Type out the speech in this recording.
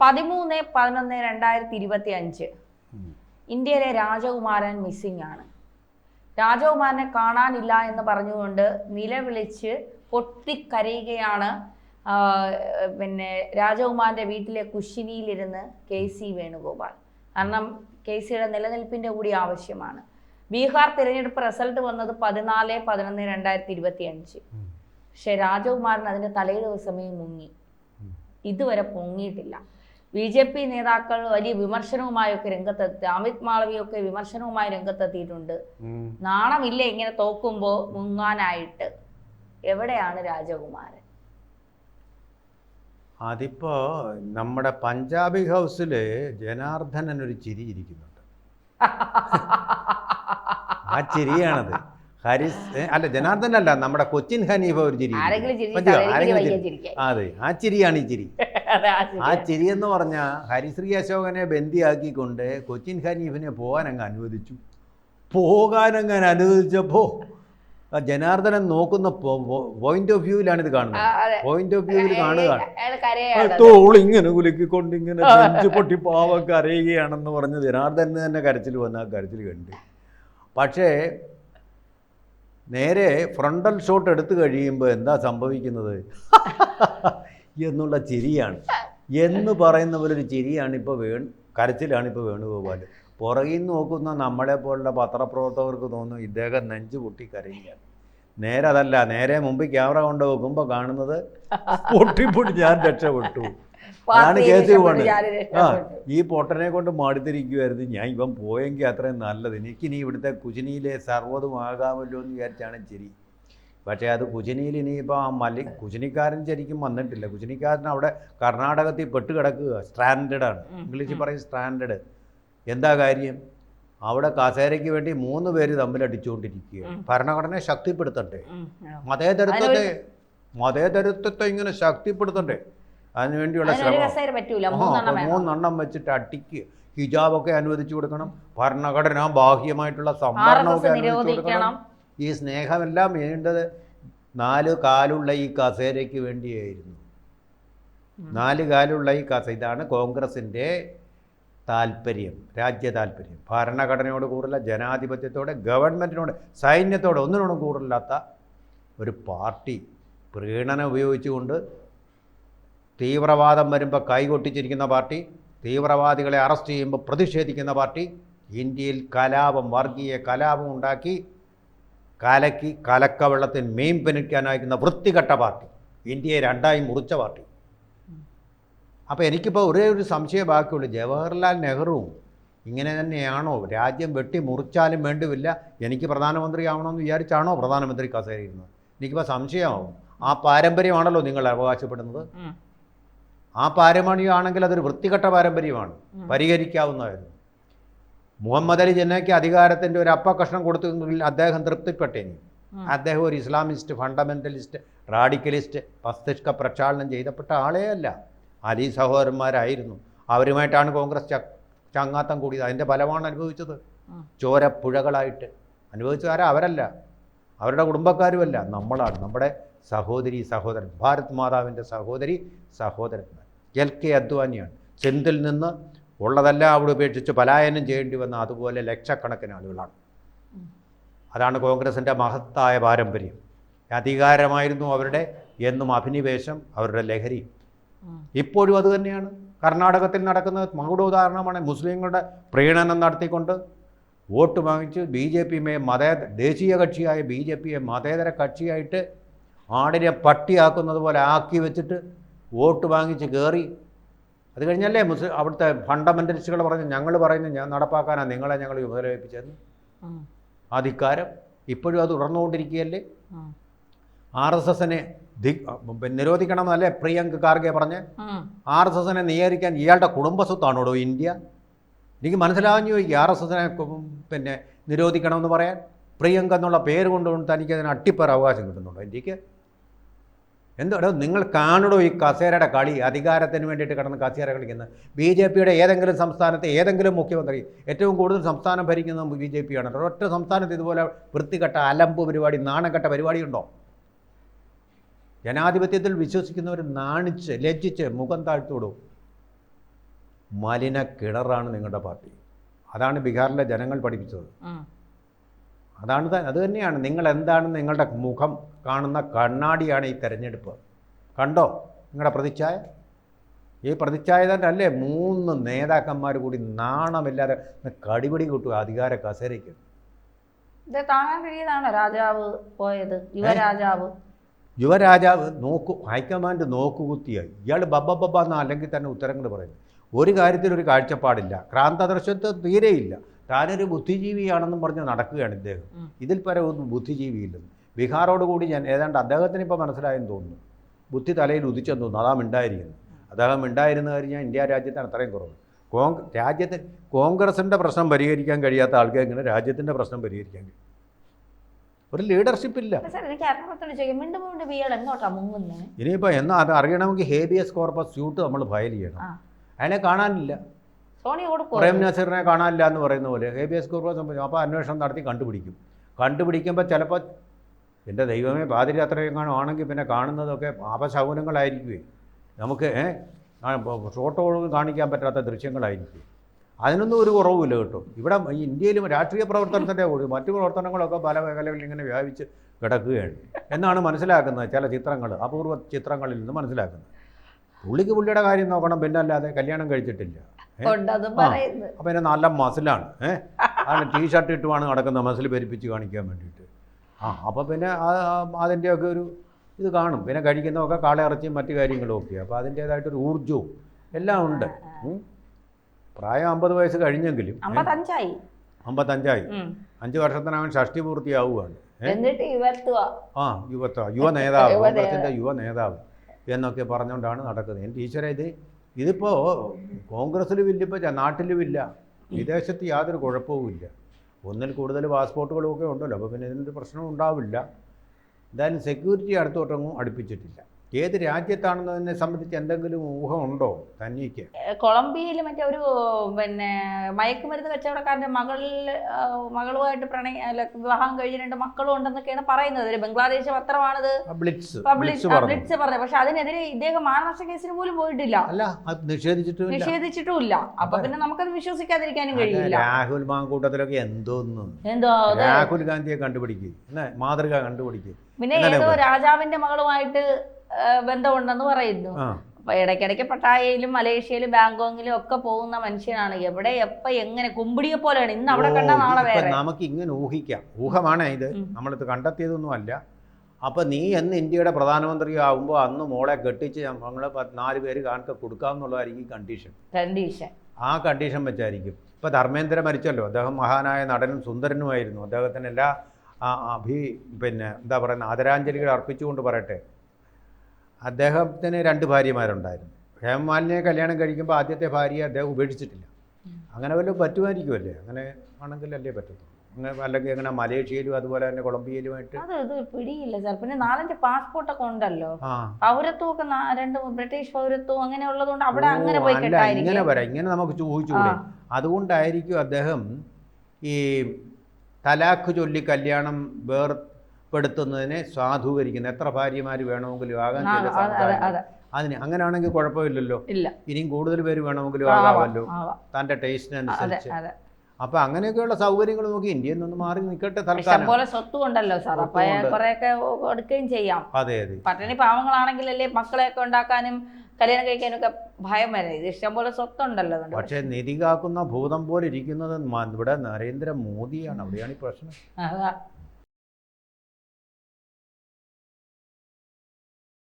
13/11/2025 ഇന്ത്യയിലെ രാജകുമാരൻ മിസ്സിംഗ് ആണ്. രാജകുമാരനെ കാണാനില്ല എന്ന് പറഞ്ഞുകൊണ്ട് നിലവിളിച്ച് പൊട്ടിക്കരയുകയാണ് രാജകുമാരൻ്റെ വീട്ടിലെ കുശിനിയിലിരുന്ന് KC വേണുഗോപാൽ. കാരണം KCയുടെ നിലനിൽപ്പിൻ്റെ കൂടി ആവശ്യമാണ്. ബീഹാർ തിരഞ്ഞെടുപ്പ് റിസൾട്ട് വന്നത് 14/11/2025. പക്ഷെ രാജകുമാരൻ അതിൻ്റെ തലേ ദിവസമേ മുങ്ങി. ഇതുവരെ പൊങ്ങിയിട്ടില്ല. BJP നേതാക്കൾ വലിയ വിമർശനവുമായൊക്കെ രംഗത്തെത്തി. അമിത് മാളവിയൊക്കെ വിമർശനവുമായി രംഗത്തെത്തിയിട്ടുണ്ട്. നാണമില്ല ഇങ്ങനെ തോക്കുമ്പോൾ മുങ്ങാനായിട്ട്. എവിടെയാണ് രാജകുമാരൻ? അതിപ്പോ നമ്മുടെ പഞ്ചാബി ഹൗസില് ജനാർദ്ദനൻ ഒരു ചിരി ഇരിക്കുന്നുണ്ട്. ആ ചിരിയാണത്. അല്ല, ജനാർദ്ദൻ അല്ല, നമ്മുടെ കൊച്ചിൻ ഹനീഫ ഒരു ചിരി. അതെ, ആ ചിരിയാണ് ഈ ചിരി. ആ ചിരി എന്ന് പറഞ്ഞാൽ ഹരിശ്രീ അശോകനെ ബന്ദിയാക്കിക്കൊണ്ട് കൊച്ചിൻ ഹനീഫിനെ പോകാനങ്ങ് അനുവദിച്ചപ്പോ ജനാർദ്ദനൻ നോക്കുന്ന പോയിന്റ് ഓഫ് വ്യൂവിലാണ് ഇത് കാണുന്നത്. പോയിന്റ് ഓഫ് വ്യൂവിൽ കാണുകയാണ് ഇങ്ങനെ കുലുക്കിക്കൊണ്ട് ഇങ്ങനെ നെഞ്ചു പൊട്ടി പാവം കരയുകയാണെന്ന് പറഞ്ഞ് ജനാർദ്ദന് തന്നെ കരച്ചിൽ വന്ന് ആ കരച്ചിൽ കണ്ട്. പക്ഷേ നേരെ ഫ്രണ്ടൽ ഷോട്ട് എടുത്തു കഴിയുമ്പോൾ എന്താ സംഭവിക്കുന്നത് എന്നുള്ള ചിരിയാണ്. എന്ന് പറയുന്ന പോലൊരു ചിരിയാണ് ഇപ്പോൾ കരച്ചിലാണ് ഇപ്പോൾ വേണുഗോപാൽ. പുറകിൽ നിന്ന് നോക്കുന്ന നമ്മളെ പോലുള്ള പത്രപ്രവർത്തകർക്ക് തോന്നും ഇദ്ദേഹം നെഞ്ചു പൊട്ടി കരയുകയാണ്. നേരെ അതല്ല, നേരെ മുമ്പിൽ ക്യാമറ കൊണ്ട് വെക്കുമ്പോൾ കാണുന്നത് പൊട്ടിപ്പൊട്ടി ഞാൻ രക്ഷപ്പെട്ടു. അതാണ് കേസ് പോകണത്. ഈ പൊട്ടനെ കൊണ്ട് മാടിത്തിരിക്കുമായിരുന്നു ഞാൻ. ഇവൻ പോയെങ്കിൽ അത്രയും നല്ലത്, എനിക്കിനി ഇവിടുത്തെ കുശിനിയിലെ സർവ്വതും ആകാമല്ലോ എന്ന് വിചാരിച്ചാണ് ചിരി. പക്ഷേ അത് കുശിനിയിൽ ഇനിയിപ്പോൾ കുശിനിക്കാരൻ ശരിക്കും വന്നിട്ടില്ല. കുശിനിക്കാരൻ അവിടെ കർണാടകത്തിൽ പെട്ടുകിടക്കുക. സ്ട്രാൻഡഡാണ്, ഇംഗ്ലീഷിൽ പറയും സ്ട്രാൻഡഡ്. എന്താ കാര്യം? അവിടെ കസേരയ്ക്ക് വേണ്ടി 3 പേര് തമ്മിൽ അടിച്ചുകൊണ്ടിരിക്കുക. ഭരണഘടനയെ ശക്തിപ്പെടുത്തണ്ടേ, മതേതരത്വത്തെ ഇങ്ങനെ ശക്തിപ്പെടുത്തണ്ടേ, അതിനുവേണ്ടിയുള്ള ശ്രമം. 3 വെച്ചിട്ട് അടിക്കുക. ഹിജാബൊക്കെ അനുവദിച്ചു കൊടുക്കണം, ഭരണഘടന ബാഹ്യമായിട്ടുള്ള സംവരണമൊക്കെ അനുവദിച്ചു കൊടുക്കണം. ഈ സ്നേഹമെല്ലാം വേണ്ടത് 4 കാലുള്ള ഈ കസേരയ്ക്ക് വേണ്ടിയായിരുന്നു. 4 കാലുള്ള ഈ ഇതാണ് കോൺഗ്രസിൻ്റെ താല്പര്യം, രാജ്യ താല്പര്യം. ഭരണഘടനയോട് കൂടുതല, ജനാധിപത്യത്തോടെ, ഗവൺമെൻറ്റിനോട്, സൈന്യത്തോടെ ഒന്നിനോടും കൂടുതലാത്ത ഒരു പാർട്ടി. പ്രീണനം ഉപയോഗിച്ചുകൊണ്ട് തീവ്രവാദം വരുമ്പോൾ കൈകൊട്ടിച്ചിരിക്കുന്ന പാർട്ടി, തീവ്രവാദികളെ അറസ്റ്റ് ചെയ്യുമ്പോൾ പ്രതിഷേധിക്കുന്ന പാർട്ടി, ഇന്ത്യയിൽ വർഗീയ കലാപം ഉണ്ടാക്കി കലക്കവെള്ളത്തിൽ മീൻ പെനിക്കാനായിരിക്കുന്ന വൃത്തികെട്ട പാർട്ടി, ഇന്ത്യയെ 2ആയി മുറിച്ച പാർട്ടി. അപ്പോൾ എനിക്കിപ്പോൾ ഒരേ ഒരു സംശയം ബാക്കിയുള്ളൂ, ജവഹർലാൽ നെഹ്റുവും ഇങ്ങനെ തന്നെയാണോ? രാജ്യം വെട്ടി മുറിച്ചാലും വേണ്ടില്ല, എനിക്ക് പ്രധാനമന്ത്രി ആവണമെന്ന് വിചാരിച്ചാണോ പ്രധാനമന്ത്രി കസേരയിരുന്നത്? എനിക്കിപ്പോൾ സംശയമാവും. ആ പാരമ്പര്യമാണല്ലോ നിങ്ങൾ അവകാശപ്പെടുന്നത്. ആ പാരമ്പര്യമാണെങ്കിൽ അതൊരു വൃത്തികെട്ട പാരമ്പര്യമാണ്, പരിഹരിക്കാവുന്നതായിരുന്നു. മുഹമ്മദ് അലി ജിന്നയ്ക്ക് അധികാരത്തിൻ്റെ ഒരു അപ്പക്കഷ്ണം കൊടുത്തെങ്കിൽ അദ്ദേഹം തൃപ്തിപ്പെട്ടേനി. അദ്ദേഹം ഒരു ഇസ്ലാമിസ്റ്റ്, ഫണ്ടമെൻ്റലിസ്റ്റ്, റാഡിക്കലിസ്റ്റ്, മസ്തിഷ്ക പ്രക്ഷാളനം ചെയ്തപ്പെട്ട ആളേ അല്ല. അലി സഹോദരന്മാരായിരുന്നു. അവരുമായിട്ടാണ് കോൺഗ്രസ് ചങ്ങാത്തം കൂടിയത്. അതിൻ്റെ ഫലമാണ് അനുഭവിച്ചത്. ചോരപ്പുഴകളായിട്ട് അനുഭവിച്ചതാരാ? അവരല്ല, അവരുടെ കുടുംബക്കാരുമല്ല, നമ്മളാണ്. നമ്മുടെ സഹോദരൻ, ഭാരത് മാതാവിൻ്റെ സഹോദരന്മാർ. LK അദ്വാനിയാണ്. സിന്ധിൽ നിന്ന് ഉള്ളതെല്ലാം അവിടെ ഉപേക്ഷിച്ച് പലായനം ചെയ്യേണ്ടി വന്ന അതുപോലെ ലക്ഷക്കണക്കിന് ആളുകളാണ്. അതാണ് കോൺഗ്രസിൻ്റെ മഹത്തായ പാരമ്പര്യം. അധികാരമായിരുന്നു അവരുടെ എന്നും അഭിനിവേശം, അവരുടെ ലഹരി. ഇപ്പോഴും അത് തന്നെയാണ് കർണാടകത്തിൽ നടക്കുന്നത്. മകുട ഉദാഹരണമാണ്. മുസ്ലിങ്ങളുടെ പ്രീണനം നടത്തിക്കൊണ്ട് വോട്ട് വാങ്ങിച്ച് ദേശീയ കക്ഷിയായ BJPയെ മതേതര കക്ഷിയായിട്ട് ആടിനെ പട്ടിയാക്കുന്നത് പോലെ ആക്കി വെച്ചിട്ട് വോട്ട് വാങ്ങിച്ച് കയറി. അത് കഴിഞ്ഞല്ലേ അവിടുത്തെ ഫണ്ടമെൻ്റലിസ്റ്റുകൾ പറഞ്ഞ് ഞങ്ങൾ പറയുന്നത് ഞാൻ നടപ്പാക്കാനാണ് നിങ്ങളെ ഞങ്ങൾ ചുമതലയേൽപ്പിച്ചതെന്ന്. അധികാരം ഇപ്പോഴും അത് തുടർന്നുകൊണ്ടിരിക്കുകയല്ലേ. RSSനെ നിരോധിക്കണമെന്നല്ലേ പ്രിയങ്ക് ഖാർഗെ പറഞ്ഞ്? RSSനെ നിയന്ത്രിക്കാൻ ഇയാളുടെ കുടുംബസ്വത്താണോടോ ഇന്ത്യ? എനിക്ക് മനസ്സിലാവാഞ്ഞു പോയി. RSSനെ നിരോധിക്കണമെന്ന് പറയാൻ പ്രിയങ്ക എന്നുള്ള പേര് കൊണ്ടുകൊണ്ട് തനിക്ക് അതിന് അട്ടിപ്പേർ അവകാശം കിട്ടുന്നുണ്ടോ ഇന്ത്യക്ക്? എന്താടോ നിങ്ങൾ കാണുടോ ഈ കസേരയുടെ കളി? അധികാരത്തിന് വേണ്ടിയിട്ട് കിടന്ന് കസേര കളിക്കുന്നത് BJPയുടെ ഏതെങ്കിലും സംസ്ഥാനത്തെ ഏതെങ്കിലും മുഖ്യമന്ത്രി, ഏറ്റവും കൂടുതൽ സംസ്ഥാനം ഭരിക്കുന്നത് BJPയാണ്. ഒരൊറ്റ സംസ്ഥാനത്ത് ഇതുപോലെ വൃത്തികെട്ട അലമ്പ് പരിപാടി, നാണംകെട്ട പരിപാടിയുണ്ടോ? ജനാധിപത്യത്തിൽ വിശ്വസിക്കുന്നവർ ലജ്ജിച്ച് മുഖം താഴ്ത്തോടും. മലിന കിണറാണ് നിങ്ങളുടെ പാർട്ടി. അതാണ് ബീഹാറിലെ ജനങ്ങൾ പഠിപ്പിച്ചത്. അത് തന്നെയാണ്. നിങ്ങൾ എന്താണ് നിങ്ങളുടെ മുഖം കാണുന്ന കണ്ണാടിയാണ് ഈ തെരഞ്ഞെടുപ്പ്. കണ്ടോ നിങ്ങളുടെ പ്രതിച്ഛായ? ഈ പ്രതിച്ഛായ തന്നെ അല്ലേ 3 നേതാക്കന്മാർ കൂടി നാണമില്ലാതെ കടിപിടി കിട്ടുക അധികാര കസേരയ്ക്ക്. ഇത് താങ്ങാൻ കഴിയുന്നതാണോ രാജാവ് പോയത്? യുവരാജാവ് ഹൈക്കമാൻഡ് നോക്കുകുത്തിയായി. ഇയാൾ ബബ്ബ അല്ലെങ്കിൽ തന്നെ ഉത്തരങ്ങൾ പറയുന്നു. ഒരു കാര്യത്തിലൊരു കാഴ്ചപ്പാടില്ല, ക്രാന്തദർശത്വം തീരെയില്ല. താനൊരു ബുദ്ധിജീവിയാണെന്നും പറഞ്ഞ് നടക്കുകയാണ് ഇദ്ദേഹം. ഇതിൽ പരം ഒന്നും ബുദ്ധിജീവിയില്ലെന്ന്. ബീഹാറോടുകൂടി ഞാൻ ഏതാണ്ട് അദ്ദേഹത്തിന് ഇപ്പോൾ മനസ്സിലായെന്ന് തോന്നുന്നു. ബുദ്ധി തലയിൽ ഉദിച്ചെന്ന് തോന്നുന്നു. അതാ മിണ്ടായിരിക്കുന്നു. അദ്ദേഹം മിണ്ടായിരുന്ന കഴിഞ്ഞാൽ ഇന്ത്യ രാജ്യത്താണ് അത്രയും കുറവ്. രാജ്യത്ത് കോൺഗ്രസിൻ്റെ പ്രശ്നം പരിഹരിക്കാൻ കഴിയാത്ത ആൾക്കാർ ഇങ്ങനെ രാജ്യത്തിൻ്റെ പ്രശ്നം പരിഹരിക്കാൻ കഴിയും. ഒരു ലീഡർഷിപ്പ് ഇല്ല. ഇനിയിപ്പോൾ എന്നാ അത് അറിയണമെങ്കിൽ ഹേബിയസ് കോർപ്പസ് സ്യൂട്ട് നമ്മൾ ഫയൽ ചെയ്യണം. അതിനെ കാണാനില്ല. പ്രേം നസീറിനെ കാണാനില്ല എന്ന് പറയുന്ന പോലെ ഹേബിയസ് കോർപ്പസ്. അപ്പോൾ അന്വേഷണം നടത്തി കണ്ടുപിടിക്കുമ്പോൾ ചിലപ്പോൾ എൻ്റെ ദൈവമേ പാതിരാത്രയെങ്ങാനും ആണെങ്കിൽ പിന്നെ കാണുന്നതൊക്കെ അപശകുനങ്ങളായിരിക്കുമേ. നമുക്ക് ഫോട്ടോ കാണിക്കാൻ പറ്റാത്ത ദൃശ്യങ്ങളായിരിക്കും. അതിനൊന്നും ഒരു കുറവുമില്ല കേട്ടോ. ഇവിടെ ഇന്ത്യയിലും രാഷ്ട്രീയ പ്രവർത്തനത്തിൻ്റെ മറ്റു പ്രവർത്തനങ്ങളൊക്കെ പല മേഖലകളിൽ ഇങ്ങനെ വ്യാപിച്ച് കിടക്കുകയാണ് എന്നാണ് മനസ്സിലാക്കുന്നത്. ചില ചിത്രങ്ങൾ, അപൂർവ ചിത്രങ്ങളിൽ നിന്ന് മനസ്സിലാക്കുന്നത്. പുള്ളിയുടെ കാര്യം നോക്കണം, പിന്നെ അല്ലാതെ കല്യാണം കഴിച്ചിട്ടില്ല. അപ്പം പിന്നെ നല്ല മസിലാണ്. അതിന് ടീഷർട്ട് ഇട്ടുമാണ് നടക്കുന്നത്, മസിൽ പെരുപ്പിച്ച് കാണിക്കാൻ വേണ്ടിയിട്ട്. അപ്പോൾ പിന്നെ അതിൻ്റെയൊക്കെ ഒരു ഇത് കാണും. പിന്നെ കഴിക്കുന്നതൊക്കെ കാളയിറച്ചിയും മറ്റു കാര്യങ്ങളും ഒക്കെ. അപ്പോൾ അതിൻ്റേതായിട്ടൊരു ഊർജ്ജവും എല്ലാം ഉണ്ട്. പ്രായം 50 വയസ്സ് കഴിഞ്ഞെങ്കിലും 55 5 വർഷത്തിനവൻ ഷഷ്ടി പൂർത്തിയാവുകയാണ്. യുവനേതാവ്, കോൺഗ്രസിൻ്റെ യുവനേതാവ് എന്നൊക്കെ പറഞ്ഞുകൊണ്ടാണ് നടക്കുന്നത്. ഈശ്വര, ഇതിപ്പോൾ കോൺഗ്രസ്സിലുമില്ല, ഇപ്പോൾ നാട്ടിലുമില്ല, വിദേശത്ത് യാതൊരു കുഴപ്പവുമില്ല. ഒന്നിൽ കൂടുതൽ പാസ്പോർട്ടുകളും ഒക്കെ ഉണ്ടല്ലോ. അപ്പോൾ പിന്നെ ഇതിനൊരു പ്രശ്നം ഉണ്ടാവില്ല. എന്തായാലും സെക്യൂരിറ്റി അടുത്തോട്ടൊന്നും അടുപ്പിച്ചിട്ടില്ല. ഏത് രാജ്യത്താണെന്നതിനെ സംബന്ധിച്ച് എന്തെങ്കിലും ഊഹമുണ്ടോ തനിക്ക്? കൊളംബിയയിൽ മറ്റേ ഒരു മയക്കുമരുന്ന് കച്ചവടക്കാരൻ്റെ മകളുമായിട്ട് വിവാഹം കഴിഞ്ഞ 2 മക്കളും ഉണ്ടെന്നൊക്കെയാണ് പറയുന്നത്. ഒരു ബംഗ്ലാദേശ് പത്രമാണിത് ബ്ലിറ്റ്സ് പറഞ്ഞത്. പക്ഷെ അതിനെതിരെ ഇദ്ദേഹം മാനനഷ്ട കേസിന് പോലും പോയിട്ടില്ല. അല്ല, അത് നിഷേധിച്ചിട്ടുമില്ല. അപ്പൊ പിന്നെ നമുക്കത് വിശ്വസിക്കാതിരിക്കാനും കഴിയില്ല. രാഹുൽ മാങ്കൂട്ടത്തിലൊക്കെ എന്തോ രാഹുൽ ഗാന്ധിയെ കണ്ടുപിടിക്കുക, മാതൃക കണ്ടുപിടിക്കുക. പിന്നെ ഏതോ രാജാവിന്റെ മകളുമായിട്ട് ബന്ധമുണ്ടെന്ന് പറയുന്നു. അപ്പൊ ഇടയ്ക്കിടയ്ക്ക് പട്ടായയിലും മലേഷ്യയിലും ബാങ്കോങ്ങിലും ഒക്കെ പോകുന്ന മനുഷ്യനാണ്. എവിടെ എപ്പ എങ്ങനെ കുമ്പിടിയെ പോലെയാണ്. ഇന്ന് അവിടെ കണ്ട നാളെ വേറെ. നമുക്ക് ഇങ്ങനെ ഊഹിക്കാം. ഊഹമാണ് ഇത്, നമ്മളിത് കണ്ടെത്തിയതൊന്നും അല്ല. അപ്പൊ നീ എന്ന് ഇന്ത്യയുടെ പ്രധാനമന്ത്രി ആകുമ്പോൾ അന്ന് മോളെ കെട്ടിച്ച് ഞങ്ങള് 4 പേര് കാണിക്ക കൊടുക്കാമെന്നുള്ളതായിരിക്കും കണ്ടീഷൻ. ആ കണ്ടീഷൻ വെച്ചായിരിക്കും. ഇപ്പൊ ധർമ്മേന്ദ്ര മരിച്ചല്ലോ. അദ്ദേഹം മഹാനായ നടനും സുന്ദരനുമായിരുന്നു. അദ്ദേഹത്തിന് എല്ലാ എന്താ പറയുന്ന ആദരാഞ്ജലികൾ അർപ്പിച്ചുകൊണ്ട് പറയട്ടെ. അദ്ദേഹത്തിന് 2 ഭാര്യമാരുണ്ടായിരുന്നു. ഹേമമാലിനെ കല്യാണം കഴിക്കുമ്പോൾ ആദ്യത്തെ ഭാര്യയെ അദ്ദേഹം ഉപേക്ഷിച്ചിട്ടില്ല. അങ്ങനെ വല്ലതും പറ്റുമായിരിക്കുമല്ലേ? അങ്ങനെ ആണെങ്കിലല്ലേ പറ്റത്തുള്ളൂ. അല്ലെങ്കിൽ എങ്ങനെ മലേഷ്യയിലും അതുപോലെ തന്നെ കൊളംബിയയിലുമായിട്ട് പിടിയില്ല സാർ. പിന്നെ 4-5 പാസ്പോർട്ടൊക്കെ ഉണ്ടല്ലോ. പൗരത്വമൊക്കെ 2 ബ്രിട്ടീഷ് പൗരത്വം അങ്ങനെ ഉള്ളതുകൊണ്ട് അവിടെ അങ്ങനെ പോയി ഇങ്ങനെ വരാം. ഇങ്ങനെ നമുക്ക് ചോദിച്ചുകൂടെ? അതുകൊണ്ടായിരിക്കും അദ്ദേഹം ഈ തലാഖ് ചൊല്ലി കല്യാണം വേർപ്പെടുത്തുന്നതിനെ സാധൂകരിക്കുന്നത്. എത്ര ഭാര്യമാർ വേണമെങ്കിലും ആകാൻ അതിന് അങ്ങനെയാണെങ്കിൽ കുഴപ്പമില്ലല്ലോ. ഇനിയും കൂടുതൽ പേര് വേണമെങ്കിലും ആകാമല്ലോ തൻ്റെ ടേസ്റ്റിനനുസരിച്ച്. അപ്പൊ അങ്ങനെയൊക്കെയുള്ള സൗകര്യങ്ങൾ നോക്കി ഇന്ത്യയിൽ നിന്ന് മാറി നിൽക്കട്ടെ. തൽക്കാലം സ്വത്തുണ്ടല്ലോ സാർ, അപ്പൊ കുറെയൊക്കെ കൊടുക്കുകയും ചെയ്യാം. അതെ, പട്ടിണി പാവങ്ങളാണെങ്കിലല്ലേ മക്കളെയൊക്കെ ഉണ്ടാക്കാനും കല്യാണം കഴിക്കാനൊക്കെ ഭയം വരെ. ഇത് ഇഷ്ടംപോലെ സ്വത്തുണ്ടല്ലോ. പക്ഷെ നിധി കാക്കുന്ന ഭൂതം പോലെ ഇരിക്കുന്നത് ഇവിടെ നരേന്ദ്രമോദിയാണ്. അവിടെയാണ് ഈ പ്രശ്നം.